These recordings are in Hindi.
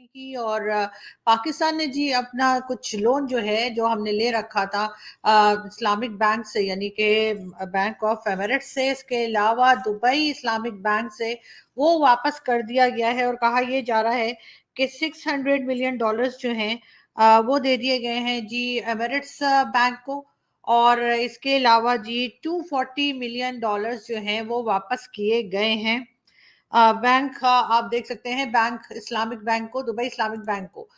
की और पाकिस्तान ने जी अपना कुछ लोन जो है जो हमने ले रखा था इस्लामिक बैंक से, यानी कि बैंक ऑफ एमिरेट्स से, इसके अलावा दुबई इस्लामिक बैंक से, वो वापस कर दिया गया है और कहा यह जा रहा है कि $600 मिलियन जो हैं वो दे दिए गए हैं जी एमिरेट्स बैंक को। और इसके अलावा जी $240 मिलियन जो हैं वो वापस किए गए हैं बैंक का। आप देख सकते हैं बैंक इस्लामिक बैंक को, दुबई इस्लामिक बैंक को।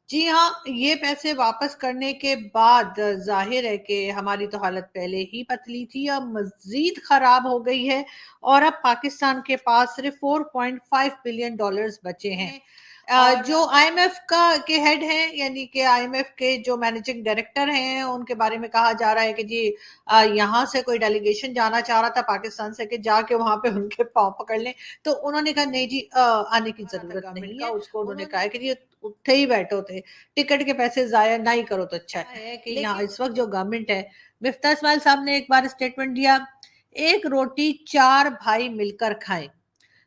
जी हाँ, ये पैसे वापस करने के बाद जाहिर है कि हमारी तो हालत पहले ही पतली थी, अब मजीद खराब हो गई है और अब पाकिस्तान के पास सिर्फ $4.5 बिलियन बचे हैं। जो आईएमएफ का के हेड हैं, यानी कि आईएमएफ के जो मैनेजिंग डायरेक्टर हैं, उनके बारे में कहा जा रहा है कि जी यहाँ से कोई डेलीगेशन जाना चाह रहा था पाकिस्तान से कि जाके वहां पे उनके पाँव पकड़ लें, तो उन्होंने कहा नहीं जी आने की जरूरत नहीं है। उसको उन्होंने कहा है कि जी उठे ही बैठो थे, टिकट के पैसे जाया ना ही करो तो अच्छा है। कि यहाँ इस वक्त जो गवर्नमेंट है, मिफ्ता इस्माइल साहब ने एक बार स्टेटमेंट दिया, एक रोटी चार भाई मिलकर खाएं।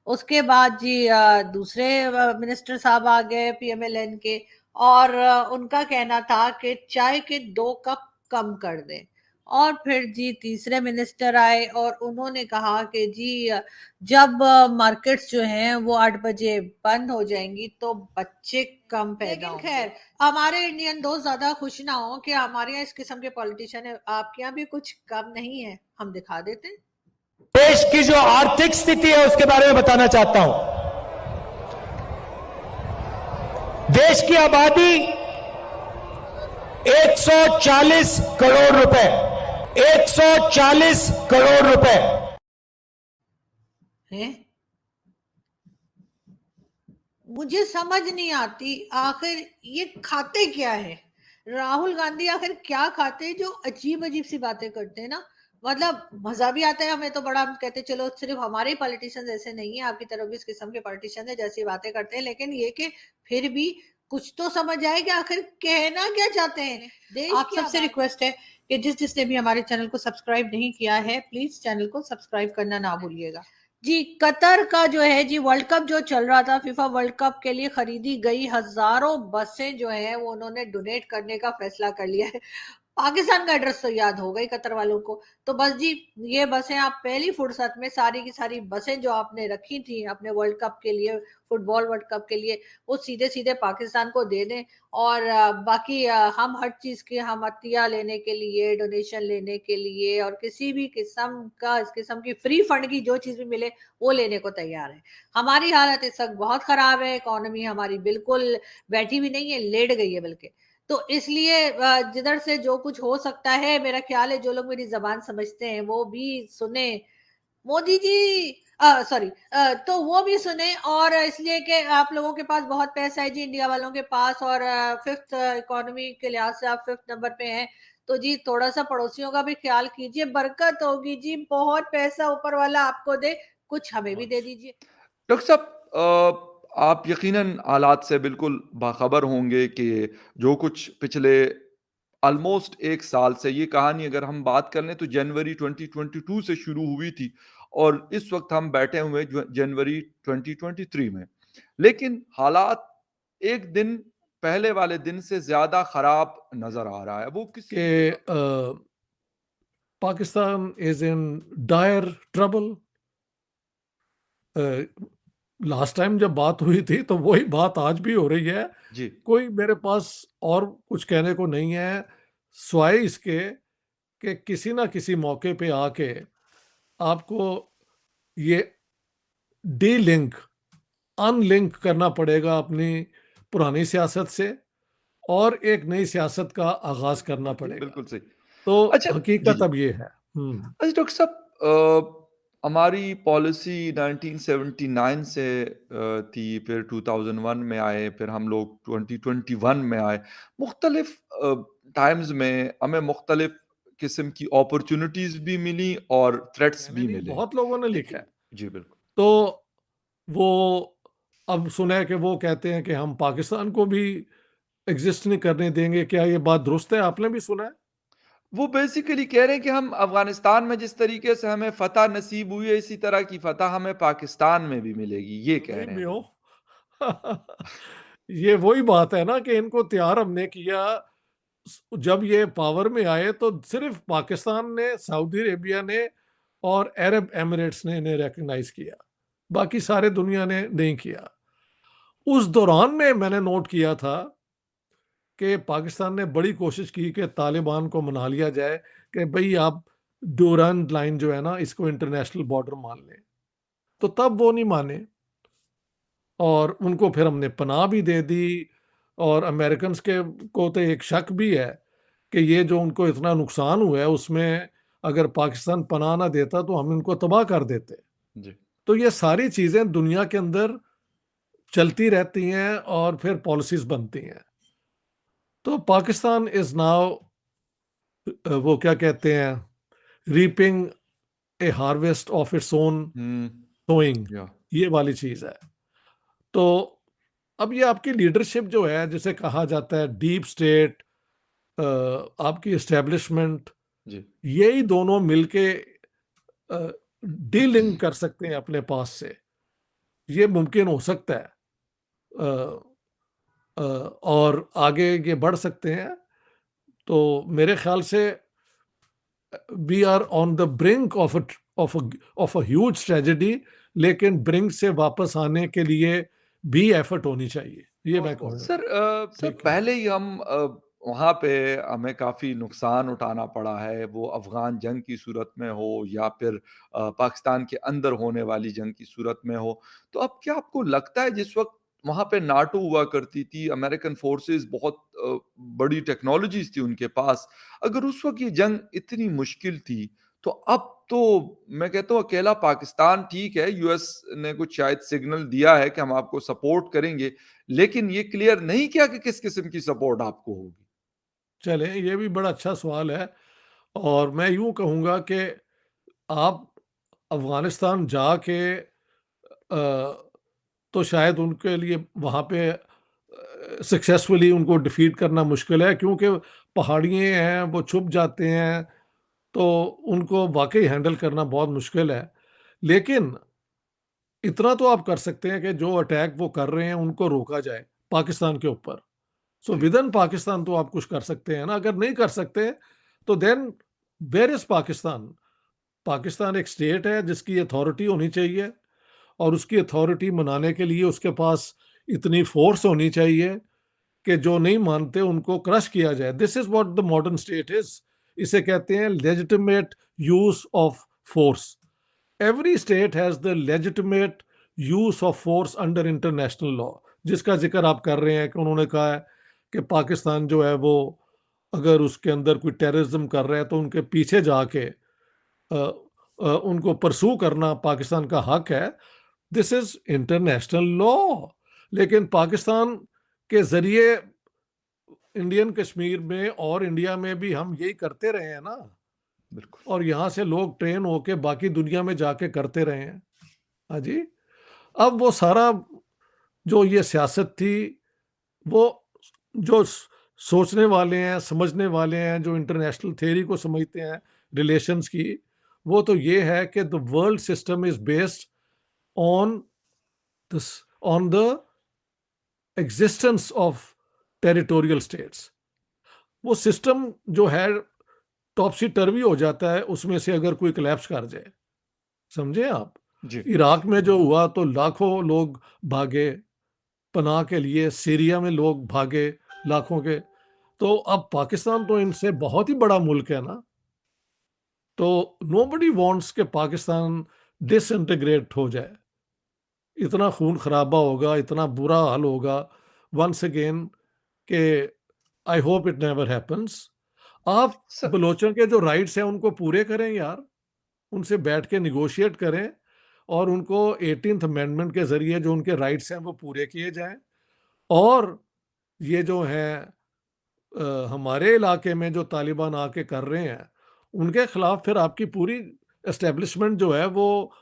उसके बाद जी दूसरे मिनिस्टर साहब आ गए पीएमएलएन के, और उनका कहना था कि चाय के 2 कप कम कर दें। और फिर जी तीसरे मिनिस्टर आए और उन्होंने कहा कि जी जब मार्केट्स जो हैं वो 8 बजे बंद हो जाएंगी तो बच्चे कम पैदा होंगे। खैर, हमारे इंडियन दोस्त ज्यादा खुश ना हो कि हमारे यहाँ इस किस्म के पॉलिटिशियन है, आपके यहाँ भी कुछ कम नहीं है, हम दिखा देते हैं। देश की जो आर्थिक स्थिति है उसके बारे में बताना चाहता हूं। देश की आबादी 140 करोड़ रुपए, 140 करोड़ रुपए है। मुझे समझ नहीं आती आखिर ये खाते क्या है, राहुल गांधी आखिर क्या खाते हैं जो अजीब अजीब सी बातें करते हैं ना। मतलब मजा भी आता है हमें तो बड़ा, हम कहते हैं चलो सिर्फ हमारे ही पॉलिटिशियंस ऐसे नहीं है, आपकी तरफ भी इस किस्म के पॉलिटिशियंस है जैसी बातें करते हैं, लेकिन ये कि फिर भी कुछ तो समझ आए कि आखिर कहना क्या चाहते हैं। देश आप सबसे रिक्वेस्ट है कि जिसने भी हमारे चैनल को सब्सक्राइब नहीं किया है, प्लीज चैनल को सब्सक्राइब करना ना भूलिएगा। जी कतर का जो है जी वर्ल्ड कप जो चल रहा था, फीफा वर्ल्ड कप के लिए खरीदी गई हजारों बसें जो है वो उन्होंने डोनेट करने का फैसला कर लिया है। पाकिस्तान का एड्रेस तो याद होगा ही कतर वालों को, तो बस जी ये बसें आप पहली फुर्सत में सारी की सारी बसें जो आपने रखी थी अपने वर्ल्ड कप के लिए, फुटबॉल वर्ल्ड कप के लिए, वो सीधे सीधे पाकिस्तान को दे दें। और बाकी हम हर चीज की हम अतिया लेने के लिए, डोनेशन लेने के लिए और किसी भी किस्म का इस किस्म की फ्री फंड की जो चीज भी मिले वो लेने को तैयार है। हमारी हालत इस वक्त बहुत खराब है, इकोनॉमी हमारी बिल्कुल बैठी भी नहीं है, लेट गई है बल्कि। तो इसलिए जिधर से जो कुछ हो सकता है, मेरा ख्याल है जो लोग मेरी जबान समझते हैं वो भी सुने, मोदी जी सॉरी, तो वो भी सुने। और इसलिए कि आप लोगों के पास बहुत पैसा है जी इंडिया वालों के पास, और फिफ्थ इकोनॉमी के लिहाज से आप 5th नंबर पे हैं, तो जी थोड़ा सा पड़ोसियों का भी ख्याल कीजिए, बरकत होगी जी, बहुत पैसा ऊपर वाला आपको दे, कुछ हमें भी दे दीजिए। डॉक्टर साहब, आप यकीनन हालात से बिल्कुल बाखबर होंगे कि जो कुछ पिछले ऑलमोस्ट 1 साल से, ये कहानी अगर हम बात कर लें तो जनवरी 2022 से शुरू हुई थी और इस वक्त हम बैठे हुए जनवरी 2023 में, लेकिन हालात एक दिन पहले वाले दिन से ज्यादा खराब नजर आ रहा है। वो किसी Pakistan is in dire trouble. Last time जब बात हुई थी तो वही बात आज भी हो रही है जी। कोई मेरे पास और कुछ कहने को नहीं है स्वाय इसके कि किसी ना किसी मौके पे आके आपको ये डी-लिंक, अनलिंक करना पड़ेगा अपनी पुरानी सियासत से और एक नई सियासत का आगाज करना पड़ेगा। बिल्कुल सही। तो अच्छा, हकीकत अब ये है। अच्छा डॉक्टर साहब, हमारी पॉलिसी 1979 से थी, फिर 2001 में आए, फिर हम लोग 2021 में आए। मुख्तलिफ टाइम्स में हमें मुख्तलिफ किस्म की अपॉर्चुनिटीज भी मिली और थ्रेट्स भी मिले। बहुत लोगों ने लिखा है। जी बिल्कुल। तो वो अब सुना है कि वो कहते हैं कि हम पाकिस्तान को भी एग्जिस्ट नहीं करने देंगे। क्या ये बात दुरुस्त है? आपने भी सुना है? वो बेसिकली कह रहे हैं कि हम अफगानिस्तान में जिस तरीके से हमें फतह नसीब हुई है, इसी तरह की फतह हमें पाकिस्तान में भी मिलेगी, ये कह रहे हैं। ये वही बात है ना कि इनको तैयार हमने किया। जब ये पावर में आए तो सिर्फ पाकिस्तान ने, सऊदी अरेबिया ने और अरब एमिरेट्स ने इन्हें रिकॉग्नाइज किया, बाकी सारे दुनिया ने नहीं किया। उस दौरान में मैंने नोट किया था कि पाकिस्तान ने बड़ी कोशिश की कि तालिबान को मना लिया जाए कि भाई आप डोरान लाइन जो है ना, इसको इंटरनेशनल बॉर्डर मान लें। तो तब वो नहीं माने और उनको फिर हमने पनाह भी दे दी। और अमेरिकन के को तो एक शक भी है कि ये जो उनको इतना नुकसान हुआ है उसमें अगर पाकिस्तान पनाह ना देता तो हम इनको तबाह कर देते। जी। तो ये सारी चीज़ें दुनिया के अंदर चलती रहती हैं और फिर पॉलिसीज बनती हैं। तो पाकिस्तान इज नाउ, वो क्या कहते हैं, reaping a harvest of its own sowing, या ये वाली चीज़ है। तो अब ये आपकी लीडरशिप जो है, जिसे कहा जाता है डीप स्टेट, आपकी एस्टेब्लिशमेंट, जी। यही दोनों मिलके डीलिंग कर सकते हैं अपने पास से। ये मुमकिन हो सकता है और आगे ये बढ़ सकते हैं। तो मेरे ख्याल से we are on the brink of a huge tragedy, लेकिन ब्रिंक से वापस आने के लिए भी एफर्ट होनी चाहिए, ये मैं कहूँगा। सर ठीक है। पहले ही हम वहाँ पे हमें काफ़ी नुकसान उठाना पड़ा है, वो अफ़गान जंग की सूरत में हो या फिर पाकिस्तान के अंदर होने वाली जंग की सूरत में हो। तो अब क्या आपको लगता है जिस वक़्त वहाँ पे नाटो हुआ करती थी, अमेरिकन फ़ोर्सेस बहुत बड़ी टेक्नोलॉज़ीज़ थी उनके पास, अगर उस वक़्त ये जंग इतनी मुश्किल थी, तो अब तो मैं कहता हूँ अकेला पाकिस्तान ठीक है, यूएस ने कुछ शायद सिग्नल दिया है कि हम आपको सपोर्ट करेंगे, लेकिन ये क्लियर नहीं किया कि किस किस्म की सपोर्ट आपको होगी। चलें, ये भी बड़ा अच्छा सवाल है और मैं यूँ कहूँगा कि आप अफ़गानिस्तान जाके तो शायद उनके लिए वहाँ पे सक्सेसफुली उनको डिफीट करना मुश्किल है, क्योंकि पहाड़ियाँ हैं, वो छुप जाते हैं, तो उनको वाक़ई हैंडल करना बहुत मुश्किल है। लेकिन इतना तो आप कर सकते हैं कि जो अटैक वो कर रहे हैं, उनको रोका जाए पाकिस्तान के ऊपर। सो जी। विदिन पाकिस्तान तो आप कुछ कर सकते हैं ना। अगर नहीं कर सकते तो then where is Pakistan? Pakistan एक स्टेट है जिसकी अथॉरिटी होनी चाहिए और उसकी अथॉरिटी मनाने के लिए उसके पास इतनी फोर्स होनी चाहिए कि जो नहीं मानते उनको क्रश किया जाए। This is what the modern state is. इसे कहते हैं legitimate use of force. Every state has the legitimate use of force under international law, जिसका जिक्र आप कर रहे हैं कि उन्होंने कहा है कि पाकिस्तान जो है वो अगर उसके अंदर कोई टेररिज्म कर रहा है तो उनके पीछे जाके उनको परसू करना पाकिस्तान का हक है। This is international law. लेकिन पाकिस्तान के जरिए इंडियन कश्मीर में और इंडिया में भी हम यही करते रहे हैं ना, बिल्कुल। और यहाँ से लोग ट्रेन होके बाकी दुनिया में जाके करते रहे हैं। हाँ जी। अब वो सारा जो ये सियासत थी, वो जो सोचने वाले हैं, समझने वाले हैं, जो इंटरनेशनल थ्योरी को समझते हैं रिलेशंस की, वो तो ये है कि the world system is based on this, on the existence of territorial states. वो सिस्टम जो है टॉपसी टर्वी हो जाता है उसमें से अगर कोई कोलैप्स कर जाए। समझे आप? जी। इराक में जो हुआ तो लाखों लोग भागे पनाह के लिए, सीरिया में लोग भागे लाखों के। तो अब पाकिस्तान तो इनसे बहुत ही बड़ा मुल्क है ना। तो नोबडी वांट्स कि पाकिस्तान डिसइंटीग्रेट हो जाए। इतना खून खराबा होगा, इतना बुरा हाल होगा वंस अगेन कि I hope it never happens. आप सर बलोचों के जो राइट्स हैं उनको पूरे करें यार, उनसे बैठ के निगोशिएट करें और उनको 18th अमेंडमेंट के ज़रिए जो उनके राइट्स हैं वो पूरे किए जाएँ। और ये जो हैं हमारे इलाके में जो तालिबान आके कर रहे हैं, उनके खिलाफ फिर आपकी पूरी एस्टेब्लिशमेंट जो है वो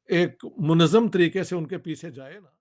एक मुनज़्ज़म तरीके से उनके पीछे जाए ना।